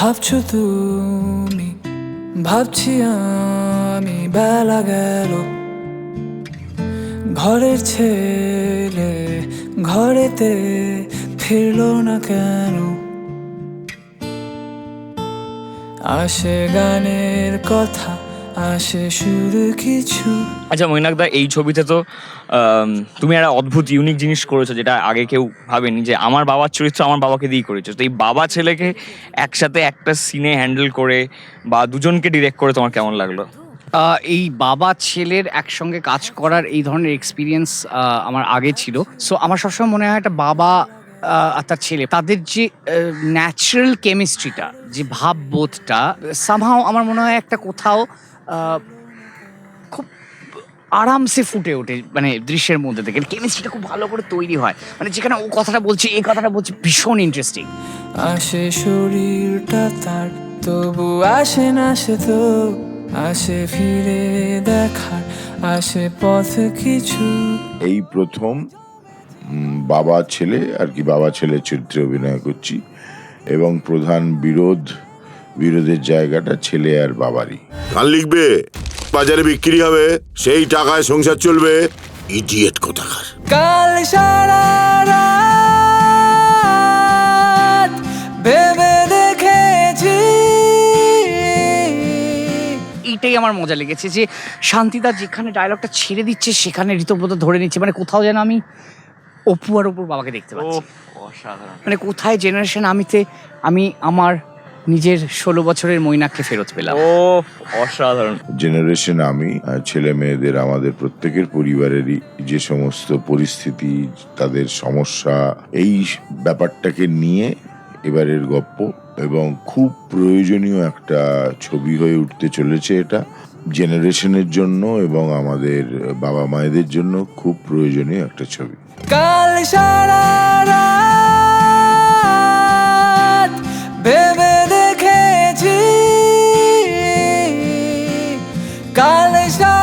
ভাবছো তুমি, ভাবছি আমি, বেলা গেল, ঘরের ছেলে ঘরেতে ফিরলো না কেন? আসে গানের কথা, আসে শুরু কিছু। আচ্ছা মৈনাকদা, এই ছবিতে তো তুমি একটা অদ্ভুত ইউনিক জিনিস করেছো, যেটা আগে কেউ ভাবেনি, যে আমার বাবার চরিত্র আমার বাবাকে দিয়েই করেছো। তো এই বাবা ছেলেকে একসাথে একটা সিনে হ্যান্ডেল করে বা দুজনকে ডিরেক্ট করে তোমার কেমন লাগলো? এই বাবা ছেলের একসঙ্গে কাজ করার এই ধরনের এক্সপিরিয়েন্স আমার আগে ছিল। সো আমার সবসময় মনে হয় একটা বাবা আর তার ছেলে, তাদের যে ন্যাচারাল কেমিস্ট্রিটা, যে ভাববোধটা, সামহাও আমার মনে হয় একটা কোথাও খুব আরামসে ফুটে ওঠে, মানে দৃশ্যের মধ্যে থেকে কেমিস্ট্রিটা খুব ভালো করে তৈরি হয়। মানে যেখানে ও কথাটা বলছে, এই কথাটা বলছে, ভীষণ ইন্টারেস্টিং। আসে শরীরটা তার, তবু আসে না সে, তো আসে ফিরে দেখার, আসে পথ কিছু। এই প্রথম বাবা ছেলে আর কি, বাবা ছেলে চরিত্রে অভিনয় করছি, এবং প্রধান বিরোধের জায়গাটা ছেলে আর বাবারই। গান লিখবে, বাজারে বিক্রি হবে, সেই টাকায় সংসার চলবে। ইডিয়েট কোথাকার। কাল সারা রাত ভেবে দেখেছি। এইটাই আমার মজা লেগেছে, যে শান্তিদা যেখানে ডায়লগটা ছেড়ে দিচ্ছে সেখানে ঋতব্রত ধরে নিচ্ছে। মানে কোথাও যেন আমি অপু আর অপুর বাবাকে দেখতে পাচ্ছি। অসাধারণ। মানে কোথায় জেনারেশন আমি আমার নিজের 16 বছরের মৈনাককে ফেরত পেলাম। অসাধারণ। জেনারেশন আমি, ছেলে মেয়েদের, আমাদের প্রত্যেকের পরিবারেরই যে সমস্ত পরিস্থিতি, তাদের সমস্যা, এই ব্যাপারটাকে নিয়ে এবারের গপ্প, এবং খুব প্রয়োজনীয় একটা ছবি হয়ে উঠতে চলেছে। এটা জেনারেশনের জন্য এবং আমাদের বাবা মায়েদের জন্য খুব প্রয়োজনীয় একটা ছবি। কাল সারা রাত ভেবে দেখেছি, কাল সারা